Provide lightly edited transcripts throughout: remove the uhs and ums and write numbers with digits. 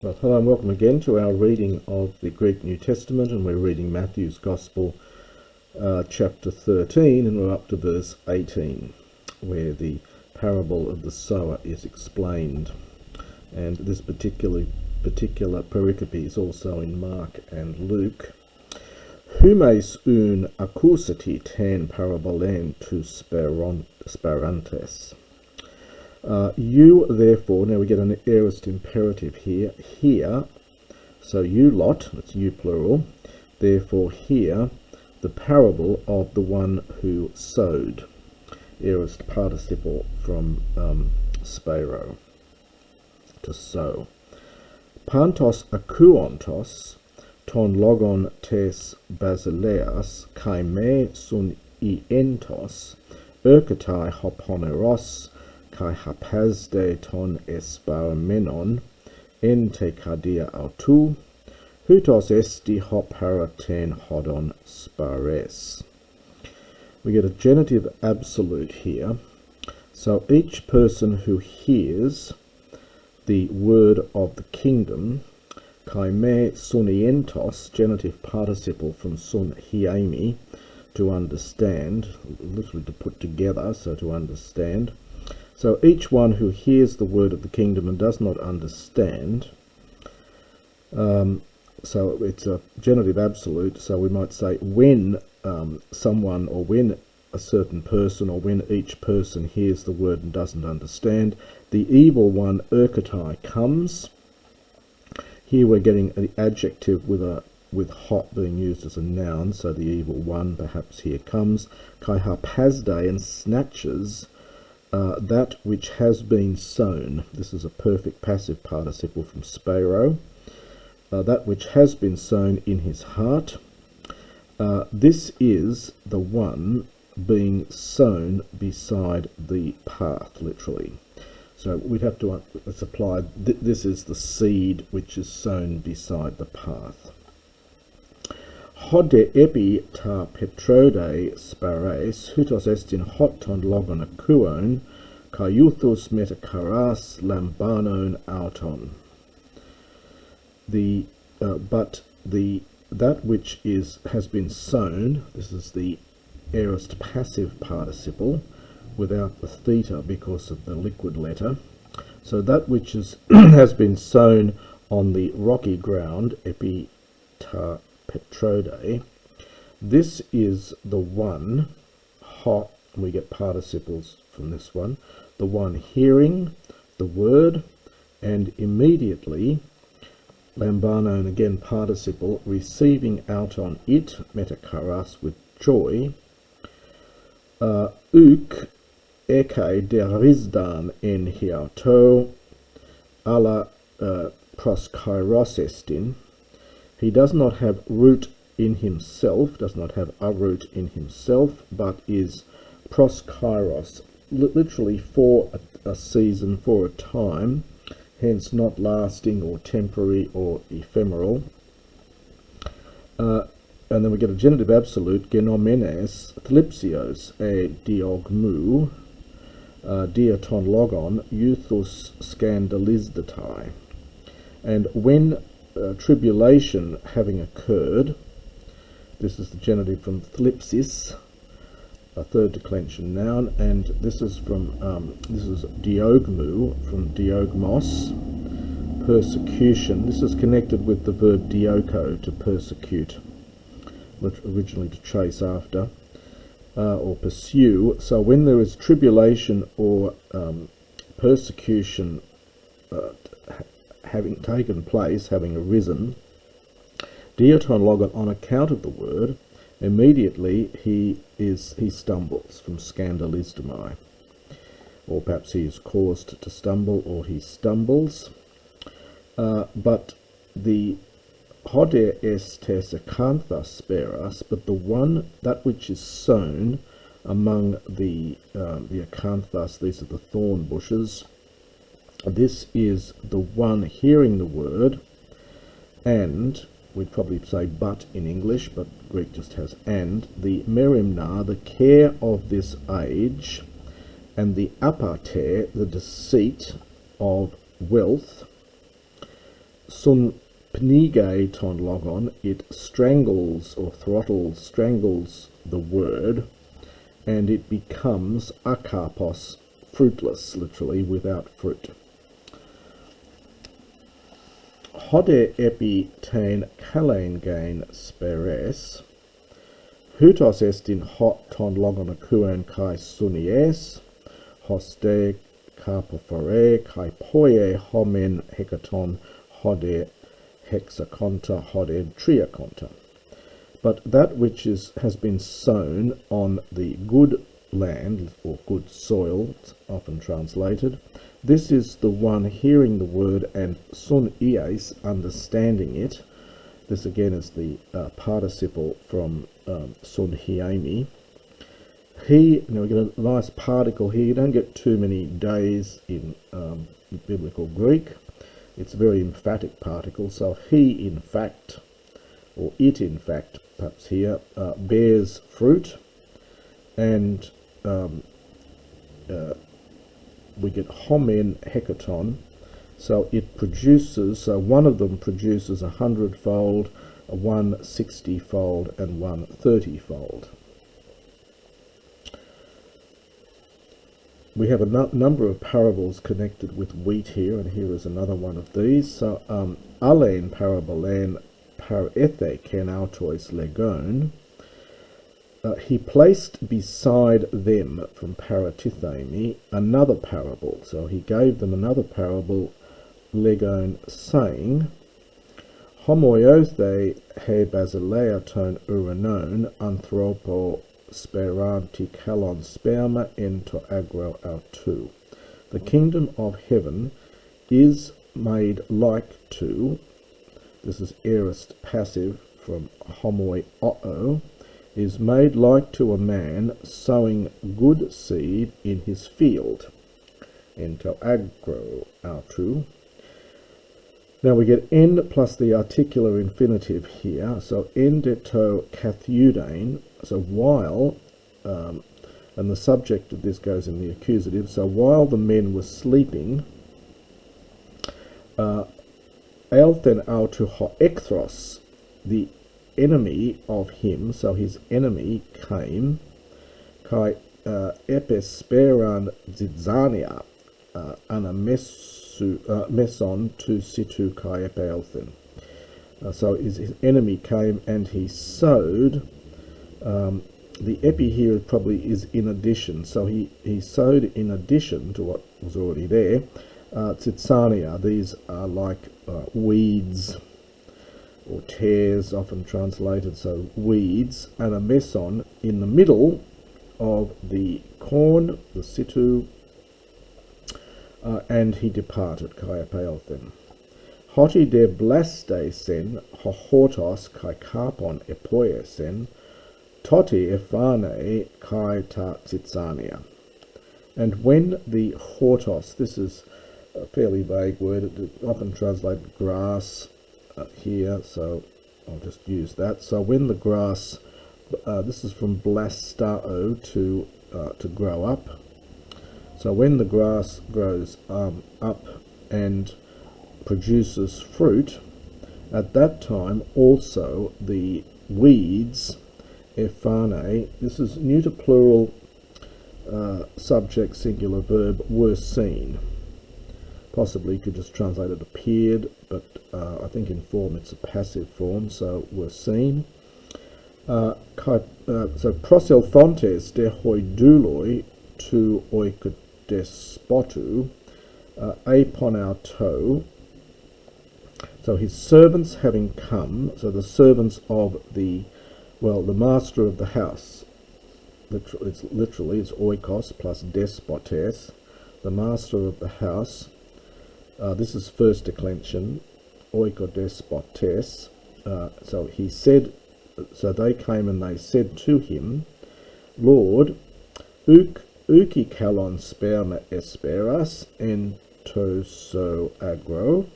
Well, hello and welcome again to our reading of the Greek New Testament, and we're reading Matthew's Gospel, chapter 13, and we're up to verse 18, where the parable of the sower is explained. And this particular pericope is also in Mark and Luke. Humes un accusati ten parabolen tu sparantes. You therefore, now we get an aorist imperative here, so you lot, that's you plural, therefore hear the parable of the one who sowed, aorist participle from spero, to sow. Pantos akuontos, ton logon tes basileas, kai me sun ientos, erkatai hoponeros, kai hapazde ton esparmenon, en te cardia autu, hutos esti hopara ten hodon spares. We get a genitive absolute here. So each person who hears the word of the kingdom, kai me sunientos, genitive participle from sun hiemi, to understand, literally to put together, so to understand. So each one who hears the word of the kingdom and does not understand, so it's a genitive absolute, so we might say when someone, or when a certain person, or when each person hears the word and doesn't understand, the evil one, erkatai, comes. Here we're getting an adjective with hot being used as a noun, so the evil one perhaps here comes, kai hapazde, and snatches that which has been sown. This is a perfect passive participle from spero. That which has been sown in his heart. This is the one being sown beside the path, literally. So we'd have to supply, this is the seed which is sown beside the path. Hode epi ta petrode spares, hutos estin hoton logon akuon, kaiuthus metakaras lambanon auton. That which has been sown, this is the aorist passive participle, without the theta because of the liquid letter. So that which has been sown on the rocky ground, epi ta petrode, this is the one, hot, we get participles from this one, the one hearing the word, and immediately, lambanon, again participle, receiving out on it, metakaras, with joy, uk eke derisdan en hiauto, ala proskairos estin. He does not have root in himself, does not have a root in himself, but is proskairos, literally for a season, for a time, hence not lasting or temporary or ephemeral. And then we get a genitive absolute, genomenes, thlipsios, e diogmu, diaton logon, euthus scandalizdatai. And when tribulation having occurred, this is the genitive from thlipsis, a third declension noun, and this is from this is diogmu, from diogmos, persecution. This is connected with the verb dioko, to persecute, originally to chase after or pursue. So when there is tribulation or persecution having taken place, having arisen, diaton logon, on account of the word, immediately he stumbles, from scandalizdomai, or perhaps he is caused to stumble, or he stumbles. But the hode estes acanthas speras, but the one, that which is sown among the acanthas, these are the thorn bushes, this is the one hearing the word, and we'd probably say but in English, but Greek just has and, the merimna, the care of this age, and the apate, the deceit of wealth, sun pnige ton logon, it strangles or strangles the word, and it becomes akarpos, fruitless, literally without fruit. Hode epi ten kalein gain speres, hutos estin hot ton logon akuen kai sunies, hoste carpophore kai poie homen hecaton hode hexaconta hode triaconta. But that which has been sown on the good land, or good soil, it's often translated, this is the one hearing the word and sun ies, understanding it. This again is the participle from sun hiemi. He, we get a nice particle here. You don't get too many days in biblical Greek. It's a very emphatic particle. So he, in fact, or it, in fact, perhaps here, bears fruit, and we get homen hecaton. So it produces, so one of them produces 100-fold, one 60-fold, and one 30-fold. We have a number of parables connected with wheat here, and here is another one of these. So, alein parabolen parethe ken autois legon. He placed beside them, from paratithemi, another parable. So he gave them another parable, legon, saying, homoiothe he basileaton uranon anthropo speranti kalon sperma ento agro autu. The kingdom of heaven is made like to, this is aorist passive from homoi o'o, is made like to a man sowing good seed in his field. Ento agro autu. Now we get en plus the articular infinitive here. So endeto kathudain. So while, and the subject of this goes in the accusative. So while the men were sleeping, Elthen autu hoekthros, the enemy of him, so his enemy came, kai epesperan zidzania, meson to situ kai epeelthen. So his enemy came and he sowed. The epi here probably is in addition, so he sowed in addition to what was already there. Tzitsania, these are like weeds or tares, often translated, so weeds, and a meson in the middle of the corn, the situ, and he departed, kai epeelthen. Hoti de blaste sen, hohortos kai carpon epoie sen, toti ephane kai ta tzitsania. And when the hortos, this is a fairly vague word, it often translated grass here, so I'll just use that. So when the grass, this is from blastao, to grow up. So when the grass grows up and produces fruit, at that time also the weeds, ephane, this is neuter plural, subject singular verb, were seen. Possibly you could just translate it appeared, but I think in form it's a passive form, so were seen. So proselthontes de hoiduloi to oikodespotu apon our toe. So his servants having come, so the servants of the master of the house, it's oikos plus despotes, the master of the house. This is first declension, oikodespotes. So he said, so they came and they said to him, Lord, uki kalon sperma esperas ento so agro.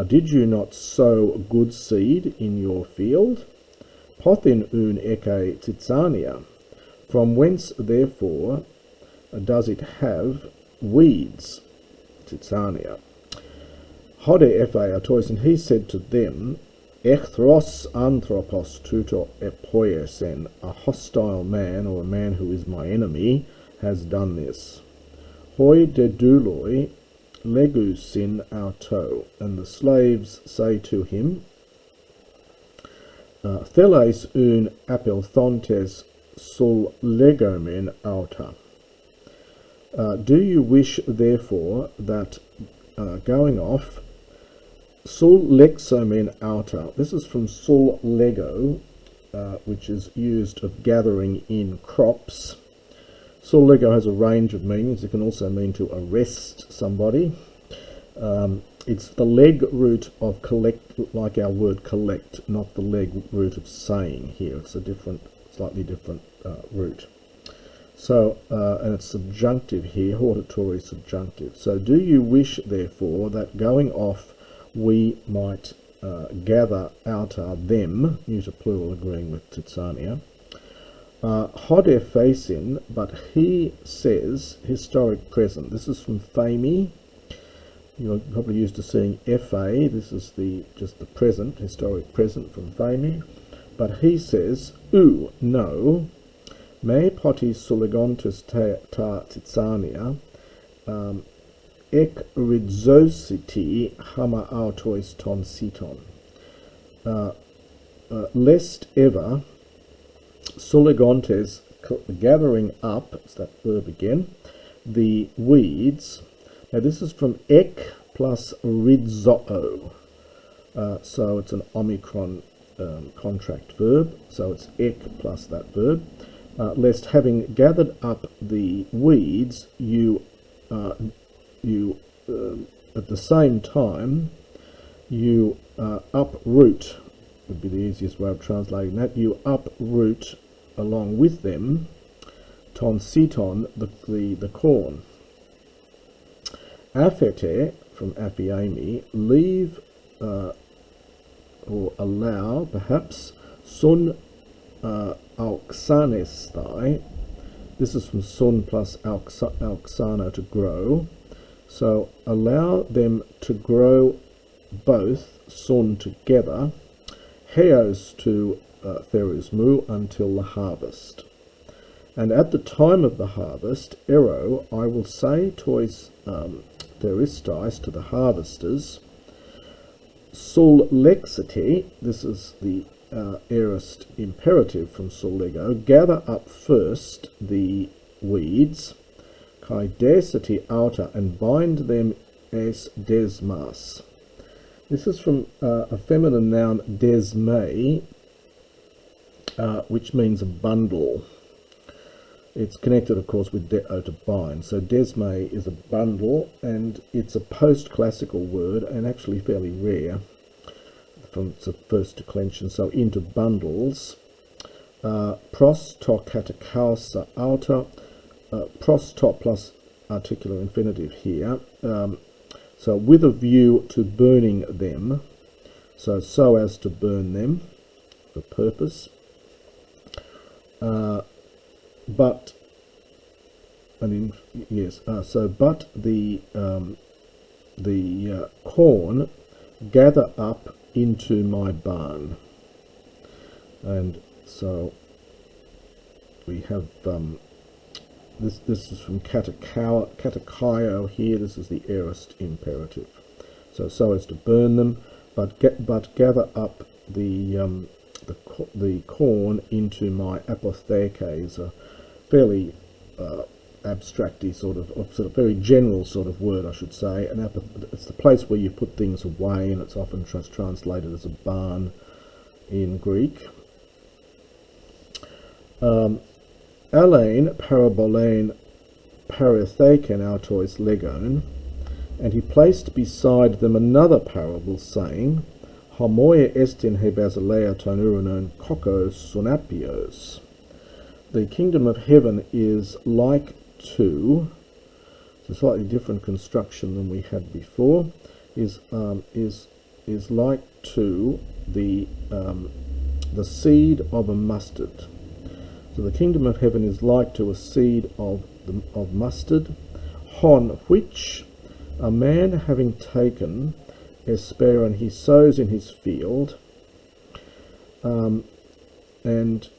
Did you not sow good seed in your field? Pothin un eke tzitsania. From whence, therefore, does it have weeds? Tzitsania. Hode Ephe autois, and he said to them, Echthros anthropos tuto epoiesen, a hostile man, or a man who is my enemy, has done this. Hoi deduloi legusin auto, and the slaves say to him, Theles un apelthontes sul legomen auta. Do you wish, therefore, that going off, sul lexomen auta, this is from sul lego, which is used of gathering in crops. Sul lego has a range of meanings. It can also mean to arrest somebody. It's the leg root of collect, like our word collect, not the leg root of saying here. It's a different, slightly different root. So, and it's subjunctive here, hortatory subjunctive. So, do you wish, therefore, that going off we might gather outer them, neuter plural agreeing with Titsania, hode facin, but he says, historic present. This is from Fami. You're probably used to seeing FA. This is just the present, historic present from Fami. But he says, no, me potis sulegontus ta Titsania, ek ridzosity hama autois ton siton. Lest ever sulegontes, gathering up, it's that verb again, the weeds. Now this is from ek plus ridzoo. So it's an omicron contract verb. So it's ek plus that verb. Lest having gathered up the weeds, you at the same time you uproot, would be the easiest way of translating that. You uproot along with them ton siton, the corn. Afete, from apiemi, leave or allow, perhaps, sun auxanesthai. This is from sun plus auxano, to grow. So allow them to grow both sun together, heos to therismu, until the harvest. And at the time of the harvest, ero, I will say tois theristais, to the harvesters, sul lexite, this is the aorist imperative from sul lego, gather up first the weeds, kai desiti outer, and bind them as desmas. This is from a feminine noun desme, which means a bundle. It's connected, of course, with deo, to bind. So desme is a bundle, and it's a post-classical word, and actually fairly rare from its first declension. So into bundles. Pros to katakausa outer. Pros to plus articular infinitive here. So with a view to burning them. So as to burn them, for purpose. But, and yes, so but the corn gather up into my barn. And so we have this is from katakaio here. This is the aorist imperative. So as to burn them, but gather up the corn into my apotheke, is a fairly abstracty sort of very general sort of word, I should say. It's the place where you put things away, and it's often translated as a barn in Greek. Alain parabolein paratheken autois legon, and he placed beside them another parable, saying, Homoia estin he basileia tonuronon kokos sunapios. The kingdom of heaven is like to, it's a slightly different construction than we had before, is like to the seed of a mustard. So the kingdom of heaven is like to a seed of mustard, hon which a man having taken esper, and he sows in his field, and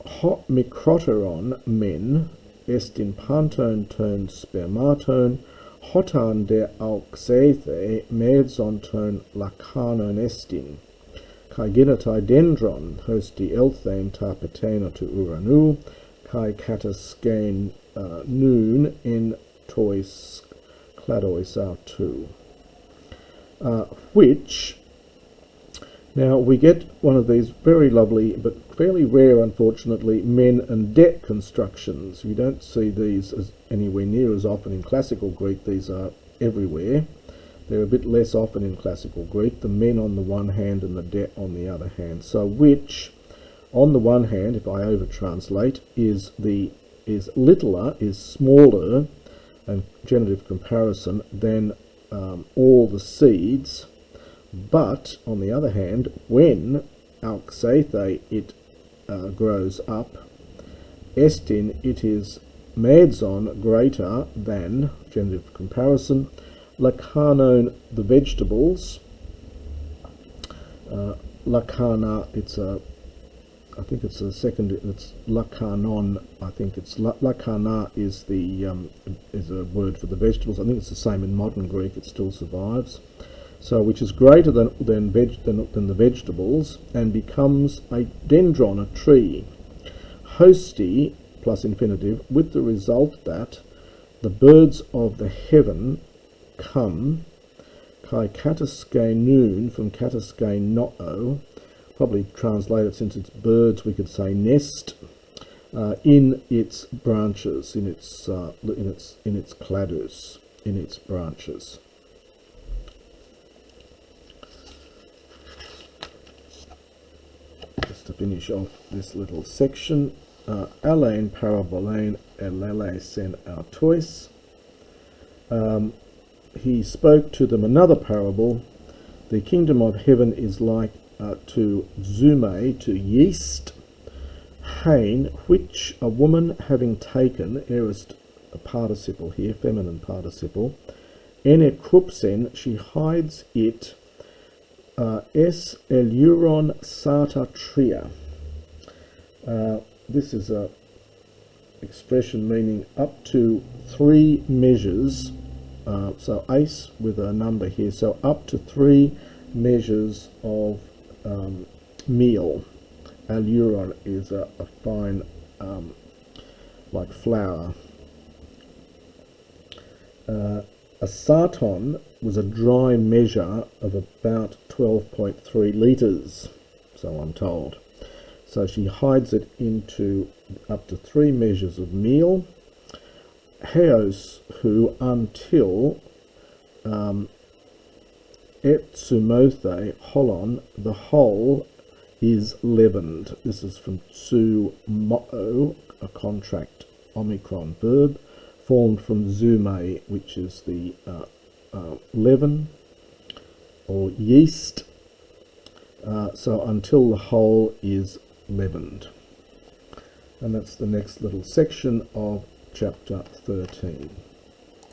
hot mikroteron men est in panton ton spermaton, hotan de auxethe medzon ton lacanon estin, kai genetai dendron hosti elthane tapetena to uranu, kai kataskein noon in tois cladois autu. Which, now we get one of these very lovely but fairly rare, unfortunately, men and det constructions. You don't see these as anywhere near as often in classical Greek. These are everywhere. They're a bit less often in classical Greek, the men on the one hand and the det on the other hand. So which, on the one hand, if I over-translate, is littler, is smaller, and genitive comparison, than all the seeds. But, on the other hand, when auxethe it grows up, estin it is medzon greater than, genitive comparison, lacanon the vegetables, lacana, I think it's a second, it's lacanon, I think it's lacana is a word for the vegetables. I think it's the same in modern Greek, it still survives. So which is greater than the vegetables, and becomes a dendron, a tree, hosti plus infinitive, with the result that the birds of the heaven come, kai kataske noon, from kataske no, probably translated, since it's birds we could say nest, in its branches, in its cladus, in its branches. Just to finish off this little section, Alain parabolein elele sen autois. He spoke to them another parable. The kingdom of heaven is like to zume, to yeast, hain, which a woman having taken, aorist a participle here, feminine participle, ene krupsen, she hides it, es eluron sata tria. This is a expression meaning up to 3 measures, so ace with a number here, so up to 3 measures of meal. Aluron is a fine, like flour. A sarton was a dry measure of about 12.3 litres, so I'm told. So she hides it into up to 3 measures of meal. Heos, who until et sumothe holon, the whole is leavened. This is from su mo'o, a contract omicron verb, formed from zume, which is the leaven or yeast. So until the whole is leavened. And that's the next little section of chapter 13.